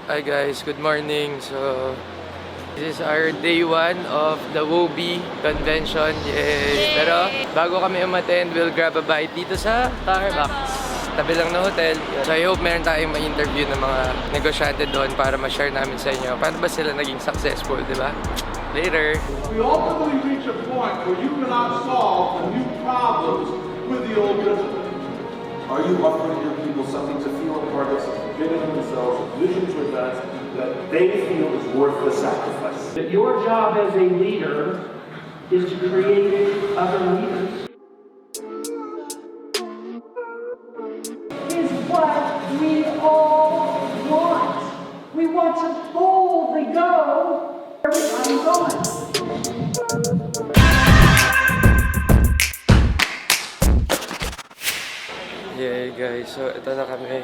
Hi guys, good morning. So, this is our day 1 of the WOBI convention. Yay! Pero, bago kami umattend, we'll grab a bite dito sa Starbucks. Tabi lang ng hotel. So, I hope meron tayong ma-interview ng mga negosyante doon para ma-share namin sa inyo. Paano ba sila naging successful, di ba? Later! We ultimately reach a point where you cannot solve the new problems with the old discipline. Are you offering your people something to feel a part of, something bigger than themselves, a vision to advance that they feel is worth the sacrifice? That your job as a leader is to create other leaders. Is what we all want. We want to boldly go where I'm going. Yeah guys, so ito na kami.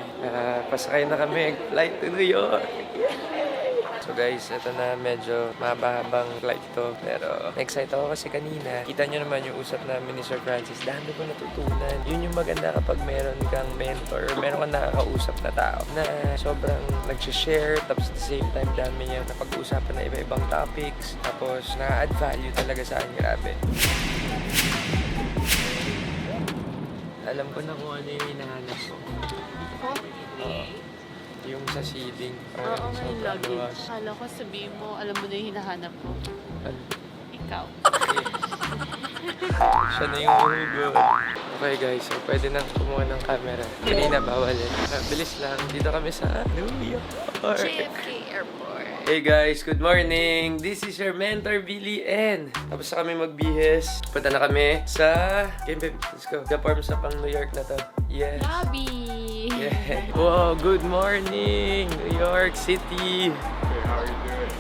Pasakay na kami. Flight to New York. So guys, ito na medyo mahaba-habang flight to. Pero excited ako kasi kanina. Kita nyo naman yung usap namin ni Sir Francis. Dami ko natutunan. Yun yung maganda kapag meron kang mentor. Meron kang nakakausap na tao na sobrang nag-share. Tapos at the same time, dami niya napag-uusapan na iba-ibang topics. Tapos na-add value talaga sa akin. Grabe. Alam ko na kung ano yung hinahanap ko. Yung sa ceiling. Oo, may luggage. Kala ko sabihin mo, alam mo na yung hinahanap ko. Ano? Ikaw. Siya na yung hugot. Okay guys, so pwede nang kumuha ng camera. Kanina bawal eh. Bilis lang. Dito kami sa New York. JFK Airport. Hey guys, good morning! This is your mentor, Billy N. Tapos na kami magbihis. Punta na kami sa... Game babe, let's go. The form sa pang New York na to. Yes. Lobby! Yeah. Wow, good morning! New York City! Hey, how are you doing?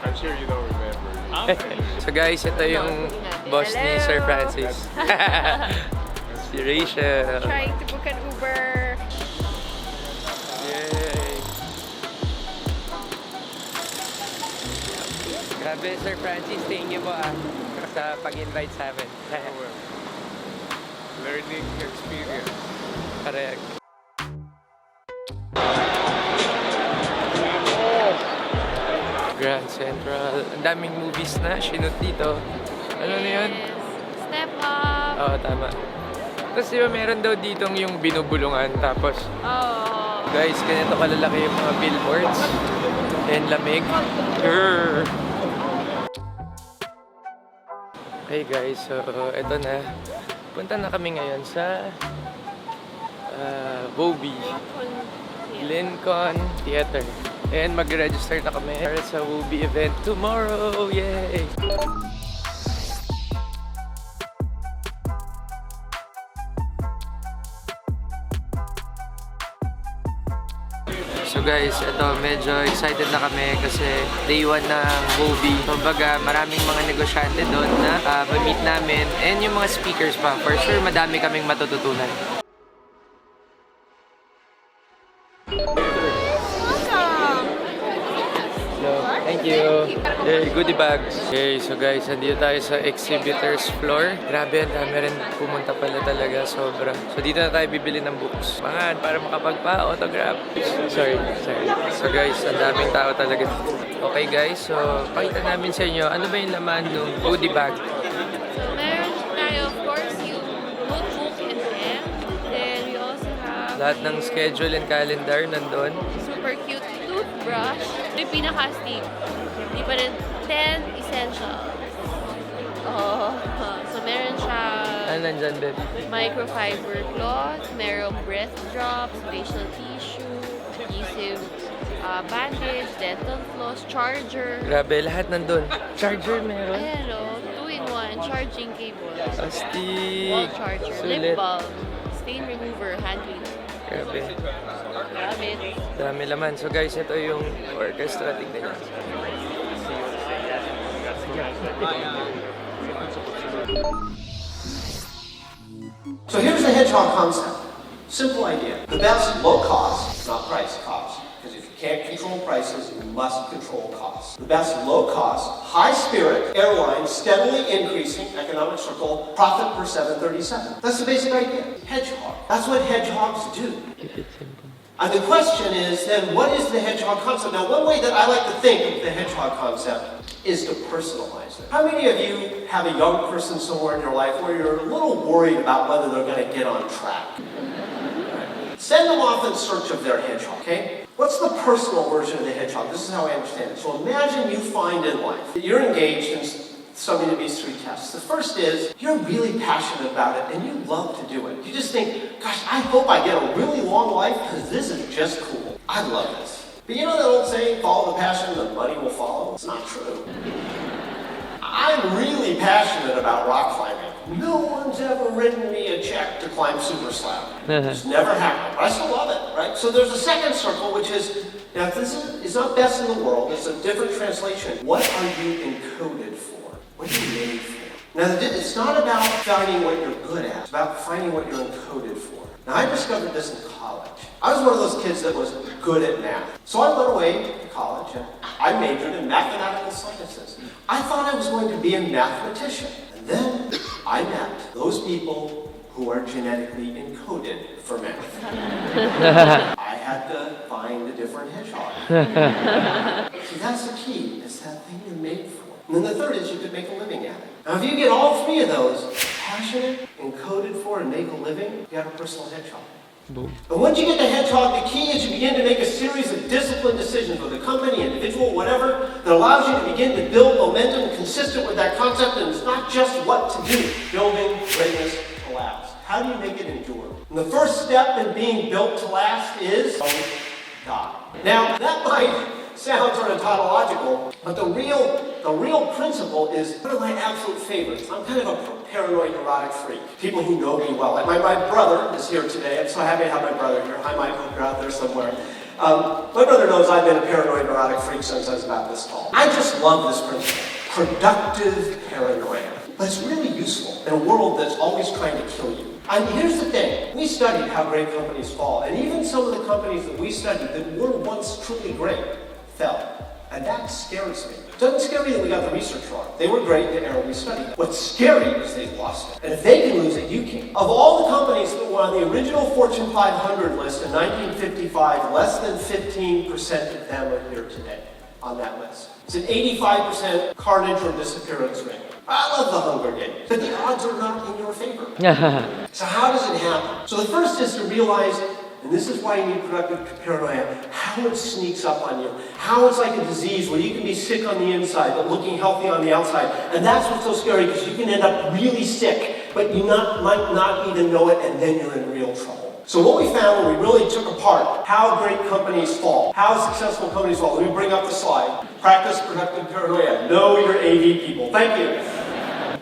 I'm sure you don't remember. So guys, ito yung boss ni Sir Francis. Si Rachel. Trying to book an Uber. Yay! Grabe, Sir Francis, thank you po sa pag-invite sa amin. Learning experience. Correct. Grand Central. Ang daming movies na sinut dito. Ano na yun? Step up! Oo, tama. Tapos diba meron daw ditong yung binubulungan. Tapos, Oh. guys, ganito kalalaki yung mga billboards. And lamig. Grrr. Hey guys, so eto na. Punta na kami ngayon sa WOBI. Lincoln Theater. And mag-register na kami para sa WOBI event tomorrow! Yay! So guys, ito medyo excited na kami kasi day 1 ng WOBI. Kumbaga, maraming mga negosyante doon na ma-meet namin and yung mga speakers pa. For sure, madami kaming matututunan. Thank you. Hey, goodie bags. Okay, so guys, andito tayo sa exhibitors floor. Grabe, ang dami rin pumunta pala talaga, sobra. So dito na tayo bibili ng books. Mangan, para makapagpa-autograph. Sorry. So guys, ang daming tao talaga dito. Okay guys, so pakita namin sa inyo, ano ba yung laman ng goodie bag? So, meron tayo, of course, yung notebook and pen. Then, we also have Lahat ng schedule and calendar nandun. super cute toothbrush. Ito yung pinaka-steam. Di pa rin 10 essentials. Oh, so meron siya Ano nandyan, babe? microfiber cloth, merong breath drops, facial tissue, adhesive bandage, dental floss, charger. Grabe, lahat nandun. Charger meron. Ayan o, 2-in-1 charging cable. Astig. Wall charger, lip Sulit. balm, stain remover, hand cleaner. Grabe. Gamit. Dami laman. So guys, ito yung orchestra. Tignan nyo. So here's the hedgehog concept. Simple idea. The best low cost, not price, cost. Because if you can't control prices, you must control costs. The best low cost, high spirit airline, steadily increasing economic circle, profit per 737. That's the basic idea. Hedgehog. That's what hedgehogs do. Keep it simple. And the question is then, what is the hedgehog concept? Now, one way that I like to think of the hedgehog concept is to personalize it. How many of you have a young person somewhere in your life where you're a little worried about whether they're going to get on track? Send them off in search of their hedgehog, okay? What's the personal version of the hedgehog? This is how I understand it. So imagine you find in life that you're engaged in something of these three tests. The first is, you're really passionate about it and you love to do it. You just think, gosh, I hope I get a really long life because this is just cool. I love this. But you know that old saying, follow the passion, the money will follow? It's not true. I'm really passionate about rock climbing. No one's ever written me a check to climb Super Slab. It's never happened, but I still love it, right? So there's a second circle, which is, now this is not best in the world, it's a different translation. What are you encoded for? What are you made for? Now, it's not about finding what you're good at, it's about finding what you're encoded for. Now, I discovered this in college. I was one of those kids that was good at math. So I went away to college and I majored in mathematical sciences. I thought I was going to be a mathematician. And then I met those people who are genetically encoded for math. I had to find a different hedgehog. See, that's the key. It's that thing you're made for. And then the third is you could make a living at it. Now, if you get all three of those, passionate, encoded for, and make a living, you have a personal hedgehog. Boom. And once you get the hedgehog, the key is you begin to make a series of disciplined decisions with a company, individual, whatever, that allows you to begin to build momentum consistent with that concept, and it's not just what to do. Building greatness to last. How do you make it endure? And the first step in being built to last is God. Now, that might sound sort of tautological, but the real principle is one of my absolute favorites. I'm kind of a paranoid, neurotic freak. People who know me well. My brother is here today. I'm so happy to have my brother here. Hi, Mike. Hope you're out there somewhere. My brother knows I've been a paranoid, neurotic freak since I was about this tall. I just love this principle. Productive paranoia. But it's really useful in a world that's always trying to kill you. And here's the thing. We studied how great companies fall. And even some of the companies that we studied that were once truly great fell. And that scares me. It doesn't scare me that we got the research wrong. They were great in the era we studied. What's scary is they lost it. And if they can lose it, you can. Of all the companies that were on the original Fortune 500 list in 1955, less than 15% of them are here today on that list. It's an 85% carnage or disappearance rate. I love the Hunger Games, but the odds are not in your favor. So how does it happen? So the first is to realize, and this is why you need productive paranoia, how it sneaks up on you. How it's like a disease where you can be sick on the inside but looking healthy on the outside. And that's what's so scary, because you can end up really sick, but you might not even know it, and then you're in real trouble. So what we found when we really took apart how great companies fall, how successful companies fall, let me bring up the slide. Practice productive paranoia. Know your AV people. Thank you.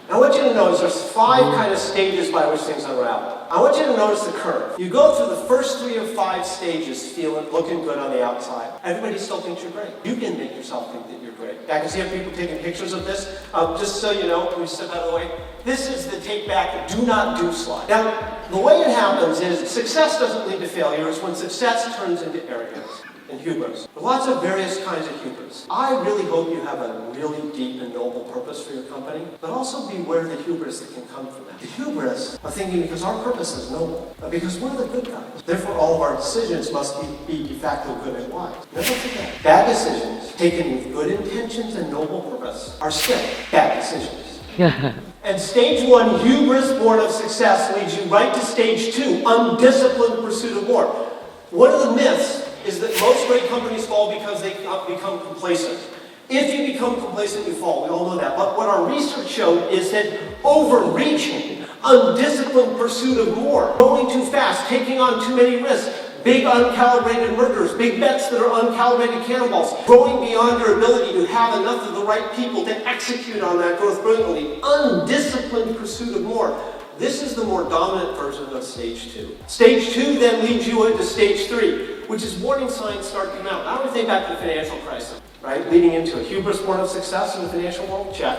I want you to notice there's 5 kind of stages by which things unravel. I want you to notice the curve. You go through the first 3 of 5 stages looking good on the outside. Everybody still thinks you're great. You can make yourself think that you're great. I can see people taking pictures of this. Just so you know, can we step out of the way? This is the take back, do not do slide. Now, the way it happens is success doesn't lead to failure. It's when success turns into arrogance and hubris. There are lots of various kinds of hubris. I really hope you have a really deep and noble purpose for your company, but also beware the hubris that can come from that. The hubris of thinking because our purpose is noble, because we're the good guys. Therefore, all of our decisions must be de facto good and wise. Never forget, bad decisions taken with good intentions and noble purpose are still bad decisions. And stage 1, hubris born of success, leads you right to stage 2, undisciplined pursuit of more. One of the myths is that most great companies fall because they become complacent. If you become complacent, you fall. We all know that. But what our research showed is that overreaching, undisciplined pursuit of more, going too fast, taking on too many risks, big uncalibrated mergers, big bets that are uncalibrated cannonballs, growing beyond your ability to have enough of the right people to execute on that growth brilliantly, undisciplined pursuit of more. This is the more dominant version of stage 2. Stage 2 then leads you into stage 3, which is warning signs start to come out. Now we think back to the financial crisis, right? Leading into a hubris born of success in the financial world, check.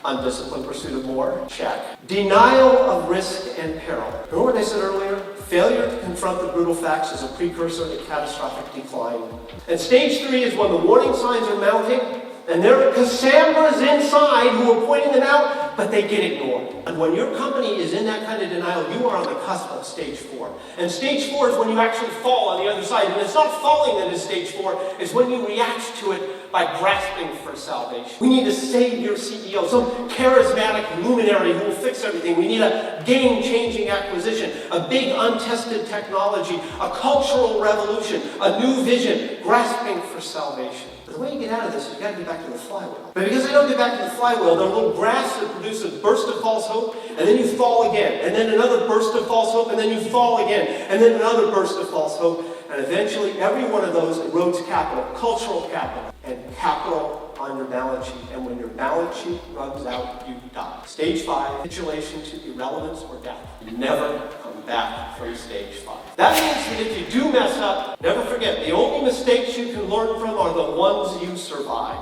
Undisciplined pursuit of more, check. Denial of risk and peril. Remember what I said earlier? Failure to confront the brutal facts is a precursor to catastrophic decline. And stage 3 is when the warning signs are mounting, and there are Cassandras inside who are pointing them out, but they get ignored. And when your company is in that kind of denial, you are on the cusp of stage 4. And stage 4 is when you actually fall on the other side. And it's not falling that is stage 4, it's when you react to it by grasping for salvation. We need a savior CEO, some charismatic luminary who will fix everything. We need a game-changing acquisition, a big untested technology, a cultural revolution, a new vision, grasping for salvation. But the way you get out of this is you've got to get back to the flywheel. But because I don't get back to the flywheel, there are little graphs that produce a burst of false hope, and then you fall again, and then another burst of false hope, and then you fall again, and then another burst of false hope, and eventually every one of those erodes capital, cultural capital, and capital on your balance sheet. And when your balance sheet runs out, you die. Stage 5, capitulation to irrelevance or death. You never come back from stage 5. That means that if you do mess up, never forget, the only mistakes you can learn from are the ones you survive.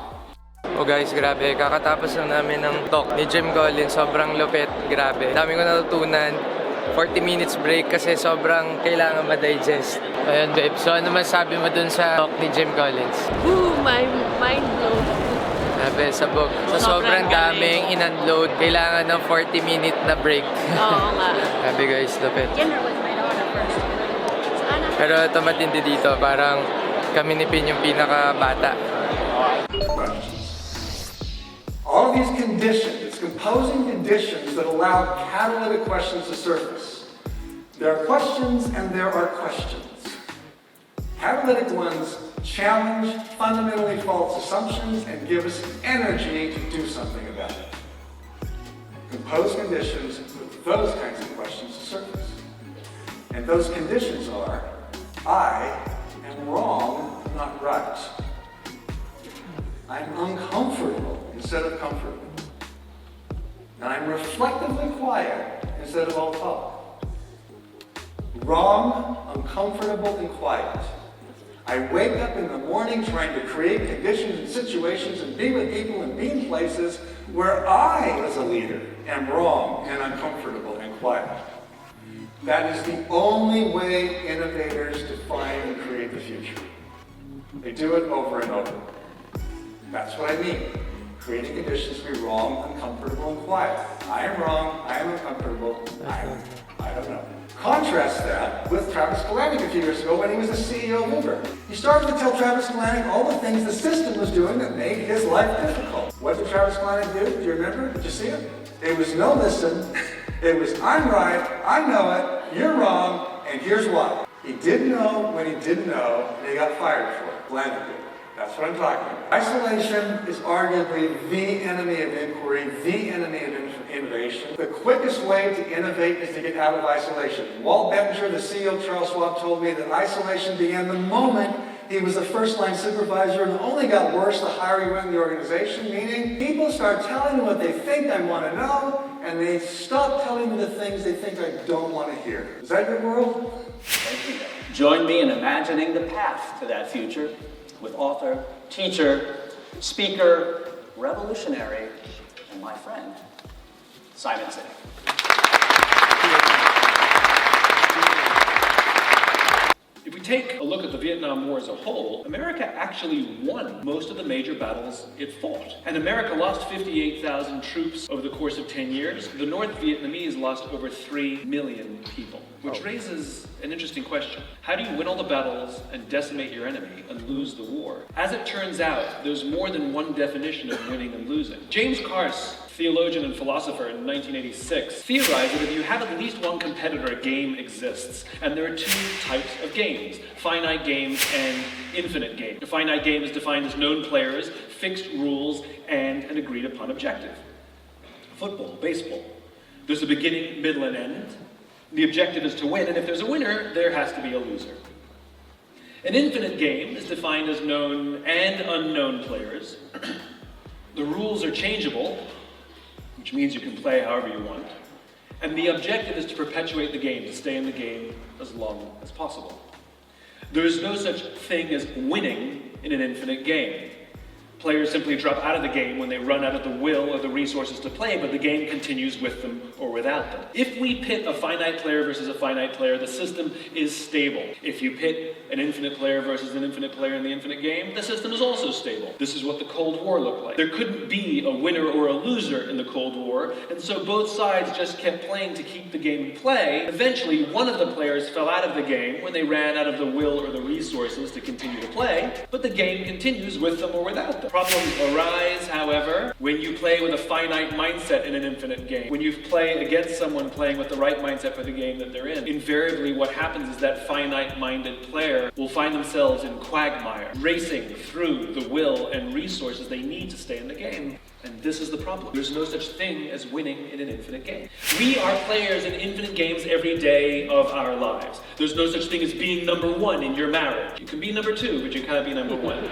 Oh guys, grabe. Kakatapos lang namin ng talk ni Jim Collins. Sobrang lupit. Grabe. Dami ko natutunan. 40 minutes break kasi sobrang kailangan ma-digest. Ayun babe, so ano masabi mo dun sa talk ni Jim Collins? Ooh, my mind blown. Sabi, sabog. So sobrang daming in-unload. Kailangan ng 40-minute na break. Oo nga. Sabi guys, lupit. Dinner with my daughter first. Sana. Pero ito matindi dito, parang kami ni Pin yung pinaka-bata. All of these conditions, composing conditions that allow catalytic questions to surface. There are questions and there are questions. Catalytic ones challenge fundamentally false assumptions and give us energy to do something about it. Compose conditions with those kinds of questions to surface. And those conditions are, I am wrong, not right. I'm uncomfortable instead of comfortable. And I'm reflectively quiet instead of all talk. Wrong, uncomfortable, and quiet. I wake up in the morning trying to create conditions and situations and be with people and be in places where I, as a leader, am wrong and uncomfortable and quiet. That is the only way innovators define and create the future. They do it over and over. That's what I mean. Creating conditions to be wrong, uncomfortable, and quiet. I am wrong, I am uncomfortable, I don't know. Contrast that with Travis Kalanick a few years ago when he was the CEO of Uber. He started to tell Travis Kalanick all the things the system was doing that made his life difficult. What did Travis Kalanick do? Do you remember? Did you see it? It was no listen. It was I'm right, I know it, you're wrong, and here's why. He didn't know when he didn't know, and he got fired for it. Kalanick did. That's what I'm talking about. Isolation is arguably the enemy of inquiry, the enemy of innovation. The quickest way to innovate is to get out of isolation. Walt Bettinger, the CEO of Charles Schwab, told me that isolation began the moment he was a first-line supervisor and only got worse the higher you went in the organization, meaning people start telling me what they think I want to know, and they stop telling me the things they think I don't want to hear. Is that your world? Join me in imagining the path to that future with author, teacher, speaker, revolutionary, and my friend, Simon Sinek. If we take a look at the Vietnam War as a whole, America actually won most of the major battles it fought. And America lost 58,000 troops over the course of 10 years. The North Vietnamese lost over 3 million people, which raises an interesting question. How do you win all the battles and decimate your enemy and lose the war? As it turns out, there's more than one definition of winning and losing. James Carse, theologian and philosopher in 1986, theorized that if you have at least one competitor, a game exists. And there are two types of games: finite games and infinite games. A finite game is defined as known players, fixed rules, and an agreed upon objective. Football, baseball. There's a beginning, middle, and end. The objective is to win, and if there's a winner, there has to be a loser. An infinite game is defined as known and unknown players. The rules are changeable, which means you can play however you want. And the objective is to perpetuate the game, to stay in the game as long as possible. There is no such thing as winning in an infinite game. Players simply drop out of the game when they run out of the will or the resources to play, but the game continues with them or without them. If we pit a finite player versus a finite player, the system is stable. If you pit an infinite player versus an infinite player in the infinite game, the system is also stable. This is what the Cold War looked like. There couldn't be a winner or a loser in the Cold War, and so both sides just kept playing to keep the game in play. Eventually, one of the players fell out of the game when they ran out of the will or the resources to continue to play, but the game continues with them or without them. Problems arise, however, when you play with a finite mindset in an infinite game. When you play against someone playing with the right mindset for the game that they're in, invariably what happens is that finite-minded player will find themselves in quagmire, racing through the will and resources they need to stay in the game. And this is the problem. There's no such thing as winning in an infinite game. We are players in infinite games every day of our lives. There's no such thing as being number one in your marriage. You can be number two, but you can't be number one.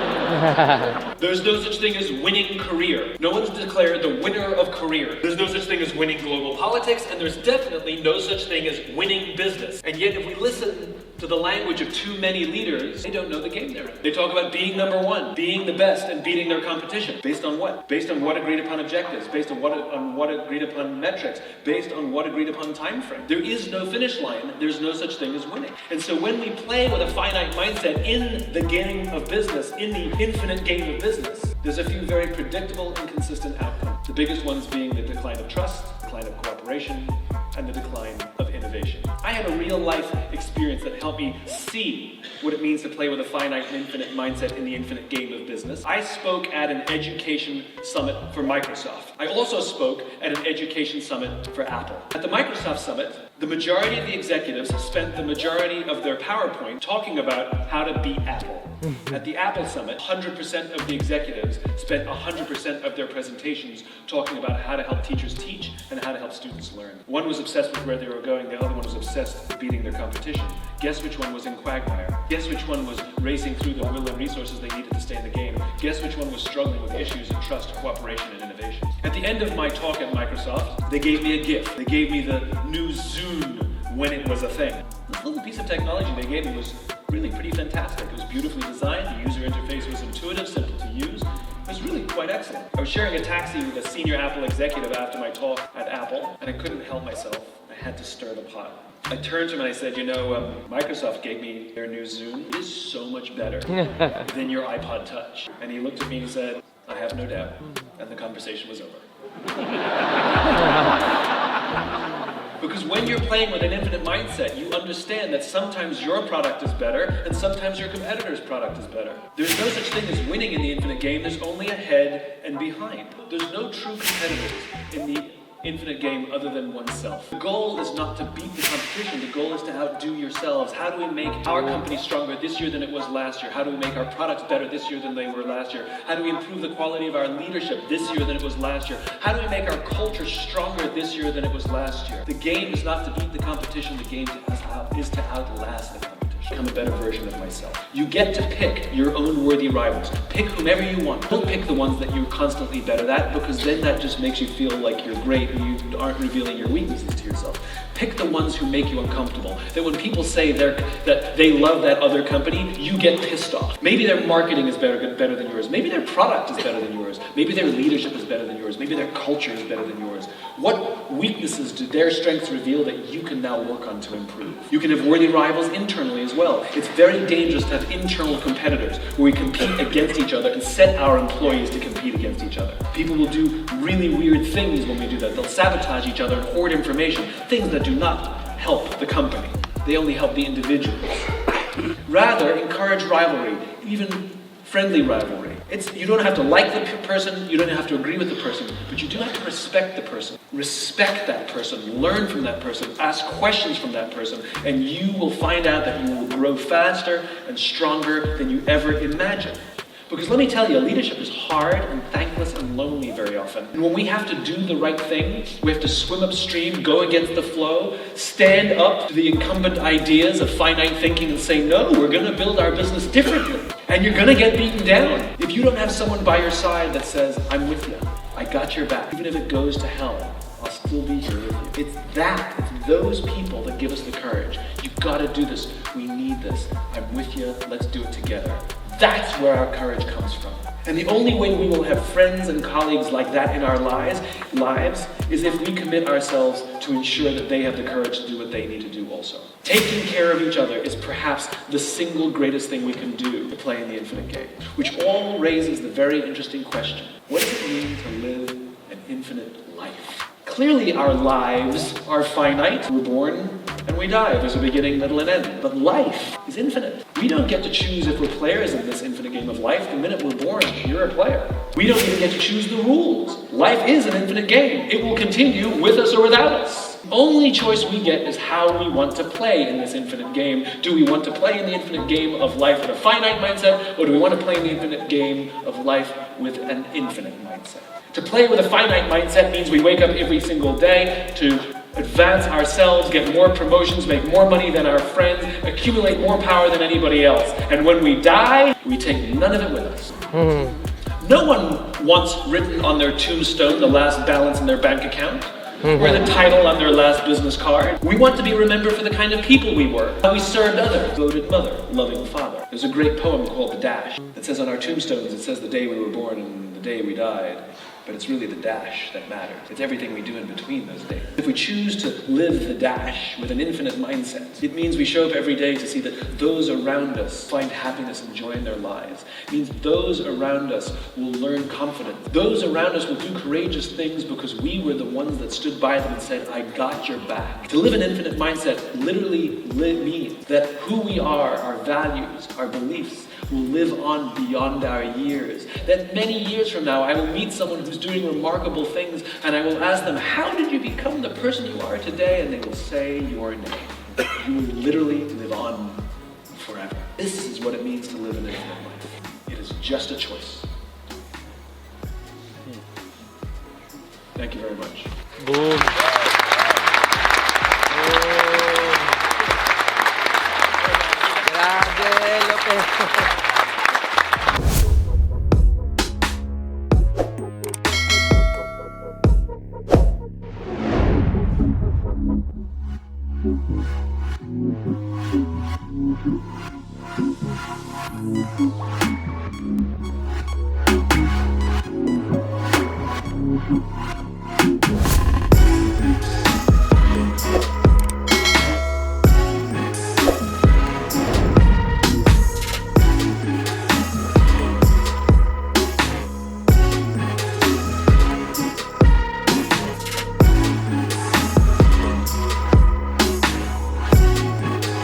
There's no such thing as winning career. No one's declared the winner of career. There's no such thing as winning global politics, and there's definitely no such thing as winning business. And yet if we listen to the language of too many leaders, they don't know the game they're in. They talk about being number one, being the best, and beating their competition. Based on what? Based on what agreed upon objectives, based on what agreed upon metrics, based on what agreed upon time frame. There is no finish line. There's no such thing as winning. And so when we play with a finite mindset in the game of business, in the infinite game of business, there's a few very predictable and consistent outcomes. The biggest ones being the decline of trust, decline of cooperation, and the decline of innovation. I had a real-life experience that helped me see what it means to play with a finite and infinite mindset in the infinite game of business. I spoke at an education summit for Microsoft. I also spoke at an education summit for Apple. At the Microsoft summit, the majority of the executives spent the majority of their PowerPoint talking about how to beat Apple. At the Apple summit, 100% of the executives spent 100% of their presentations talking about how to help teachers teach and how to help students learn. One was obsessed with where they were going, the other one was obsessed with beating their competition. Guess which one was in quagmire? Guess which one was racing through the will and resources they needed to stay in the game? Guess which one was struggling with issues of trust, cooperation, and innovation? At the end of my talk at Microsoft, they gave me a gift. They gave me the new Zune when it was a thing. This little piece of technology they gave me was really pretty fantastic. It was beautifully designed, the user interface was intuitive, simple to use. It was really quite excellent. I was sharing a taxi with a senior Apple executive after my talk at Apple, and I couldn't help myself. I had to stir the pot. I turned to him and I said, Microsoft gave me their new Zune. It is so much better than your iPod Touch. And he looked at me and said, I have no doubt. And the conversation was over. Because when you're playing with an infinite mindset, you understand that sometimes your product is better and sometimes your competitor's product is better. There's no such thing as winning in the infinite game. There's only ahead and behind. There's no true competitors in the infinite game other than oneself. The goal is not to beat the competition. The goal is to outdo yourselves. How do we make our company stronger this year than it was last year? How do we make our products better this year than they were last year? How do we improve the quality of our leadership this year than it was last year? How do we make our culture stronger this year than it was last year? The game is not to beat the competition. The game is to outlast the competition. Become a better version of myself. You get to pick your own worthy rivals. Pick whomever you want. Don't pick the ones that you're constantly better at, because then that just makes you feel like you're great and you aren't revealing your weaknesses to yourself. Pick the ones who make you uncomfortable. That when people say that they love that other company, you get pissed off. Maybe their marketing is better than yours. Maybe their product is better than yours. Maybe their leadership is better than yours. Maybe their culture is better than yours. What weaknesses do their strengths reveal that you can now work on to improve? You can have worthy rivals internally as well. It's very dangerous to have internal competitors where we compete against each other and set our employees to compete against each other. People will do really weird things when we do that. They'll sabotage each other and hoard information, things that do not help the company. They only help the individuals. Rather, encourage rivalry, even friendly rivalry. You don't have to like the person, you don't have to agree with the person, but you do have to respect the person. Respect that person, learn from that person, ask questions from that person, and you will find out that you will grow faster and stronger than you ever imagined. Because let me tell you, leadership is hard and thankless and lonely very often. And when we have to do the right thing, we have to swim upstream, go against the flow, stand up to the incumbent ideas of finite thinking and say, no, we're going to build our business differently. And you're going to get beaten down. If you don't have someone by your side that says, I'm with you, I got your back, even if it goes to hell, I'll still be here with you. It's those people that give us the courage. You've got to do this. We need this. I'm with you. Let's do it together. That's where our courage comes from. And the only way we will have friends and colleagues like that in our lives is if we commit ourselves to ensure that they have the courage to do what they need to do also. Taking care of each other is perhaps the single greatest thing we can do to play in the infinite game, which all raises the very interesting question: what does it mean to live an infinite life? Clearly our lives are finite. We're born and we die. There's a beginning, middle, and end. But life is infinite. We don't get to choose if we're players in this infinite game of life. The minute we're born, you're a player. We don't even get to choose the rules. Life is an infinite game. It will continue with us or without us. The only choice we get is how we want to play in this infinite game. Do we want to play in the infinite game of life with a finite mindset, or do we want to play in the infinite game of life with an infinite mindset? To play with a finite mindset means we wake up every single day to advance ourselves, get more promotions, make more money than our friends, accumulate more power than anybody else. And when we die, we take none of it with us. No one wants written on their tombstone the last balance in their bank account, or the title on their last business card. We want to be remembered for the kind of people we were, how we served others, devoted mother, loving father. There's a great poem called The Dash that says on our tombstones, it says the day we were born and the day we died. But it's really the dash that matters. It's everything we do in between those days. If we choose to live the dash with an infinite mindset, it means we show up every day to see that those around us find happiness and joy in their lives. It means those around us will learn confidence. Those around us will do courageous things because we were the ones that stood by them and said, I got your back. To live an infinite mindset literally means that who we are, our values, our beliefs, will live on beyond our years. That many years from now, I will meet someone who's doing remarkable things, and I will ask them, how did you become the person you are today? And they will say your name. You will literally live on forever. This is what it means to live an infinite life. It is just a choice. Thank you very much. Boom. Grabe, Lopez. Thank you.